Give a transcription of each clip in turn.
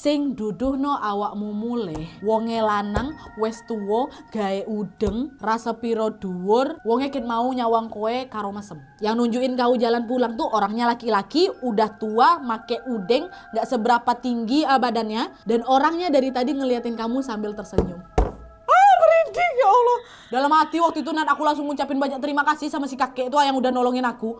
Sing duduhno awakmu mulih, wonge lanang wis tuwa gawe udeng, rasa piro dhuwur, wonge ket mau nyawang kowe karo mesem. Yang nunjukin kau jalan pulang tuh orangnya laki-laki, udah tua, make udeng, gak seberapa tinggi badannya, dan orangnya dari tadi ngeliatin kamu sambil tersenyum. Merinding ya Allah. Dalam hati waktu itu Nat aku langsung ngucapin banyak terima kasih sama si kakek itu yang udah nolongin aku.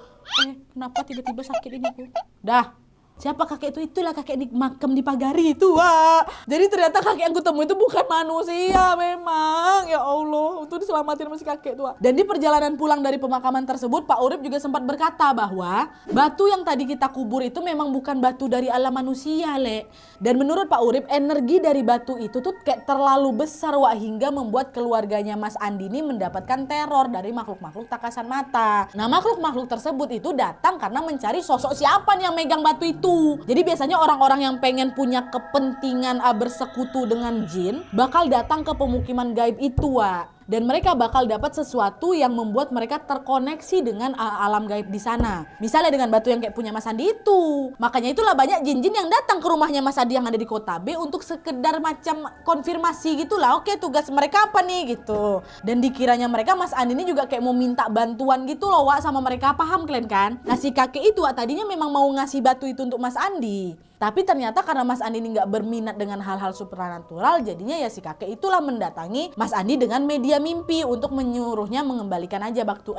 Kenapa tiba-tiba sakit ini aku? Dah. Siapa kakek itu? Itulah kakek di makam di Pagari itu, Wak. Jadi ternyata kakek yang kutemu itu bukan manusia memang. Ya Allah, untuk diselamatin sama si kakek itu, Wak. Dan di perjalanan pulang dari pemakaman tersebut, Pak Urip juga sempat berkata bahwa batu yang tadi kita kubur itu memang bukan batu dari alam manusia, Le. Dan menurut Pak Urip, energi dari batu itu tuh kayak terlalu besar, Wak, hingga membuat keluarganya Mas Andi ini mendapatkan teror dari makhluk-makhluk tak kasat mata. Nah, makhluk-makhluk tersebut itu datang karena mencari sosok siapa nih yang megang batu itu. Jadi biasanya orang-orang yang pengen punya kepentingan bersekutu dengan jin bakal datang ke pemukiman gaib itu, Wak. Dan mereka bakal dapat sesuatu yang membuat mereka terkoneksi dengan alam gaib di sana. Misalnya dengan batu yang kayak punya Mas Andi itu. Makanya itulah banyak jin-jin yang datang ke rumahnya Mas Andi yang ada di kota B untuk sekedar macam konfirmasi gitulah. Oke, tugas mereka apa nih gitu. Dan dikiranya mereka Mas Andi ini juga kayak mau minta bantuan gitu loh, Wak, sama mereka. Paham kalian kan? Nah, si kakek itu, Wak, tadinya memang mau ngasih batu itu untuk Mas Andi. Tapi ternyata karena Mas Andi ini nggak berminat dengan hal-hal supranatural, jadinya ya si kakek itulah mendatangi Mas Andi dengan media mimpi untuk menyuruhnya mengembalikan aja batu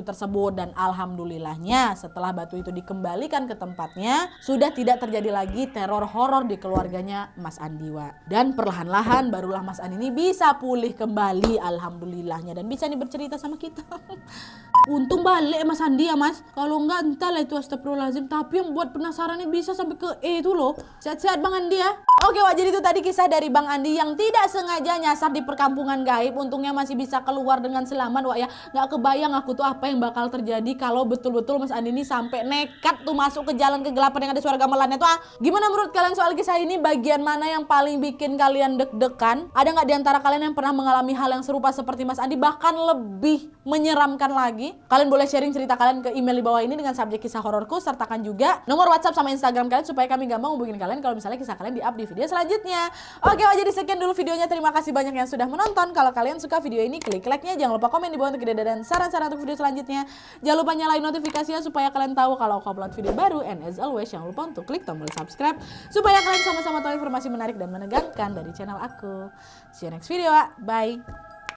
tersebut. Dan alhamdulillahnya setelah batu itu dikembalikan ke tempatnya, sudah tidak terjadi lagi teror horor di keluarganya Mas Andi, Wak. Dan perlahan-lahan barulah Mas Andi ini bisa pulih kembali, alhamdulillahnya, dan bisa nih bercerita sama kita. Untung balik Mas Andi ya, Mas. Kalau enggak entahlah itu, astagfirullahaladzim. Tapi yang buat penasarannya bisa sampai ke itu loh. Sehat-sehat Bang Andi ya. Oke, Wak, jadi itu tadi kisah dari Bang Andi yang tidak sengaja nyasar di perkampungan gaib. Untungnya masih bisa keluar dengan selamat, Wak, ya. Nggak kebayang aku tuh apa yang bakal terjadi kalau betul-betul Mas Andi ini sampai nekat tuh masuk ke jalan kegelapan yang ada suara gamelannya tuh. Gimana menurut kalian soal kisah ini? Bagian mana yang paling bikin kalian deg-degan? Ada nggak diantara kalian yang pernah mengalami hal yang serupa seperti Mas Andi, bahkan lebih menyeramkan lagi? Kalian boleh sharing cerita kalian ke email di bawah ini dengan subjek kisah hororku, sertakan juga nomor WhatsApp sama Instagram kalian supaya kami gampang hubungin kalian kalau misalnya kisah kalian di-up di video selanjutnya. Oke, Wak, jadi sekian dulu videonya. Terima kasih banyak yang sudah menonton. Kalau kalian suka video ini, klik like-nya. Jangan lupa komen di bawah untuk ide dan saran-saran untuk video selanjutnya. Jangan lupa nyalain notifikasinya supaya kalian tahu kalau aku upload video baru. And as always, jangan lupa untuk klik tombol subscribe supaya kalian sama-sama tahu informasi menarik dan menegangkan dari channel aku. See you next video, Wak. Bye.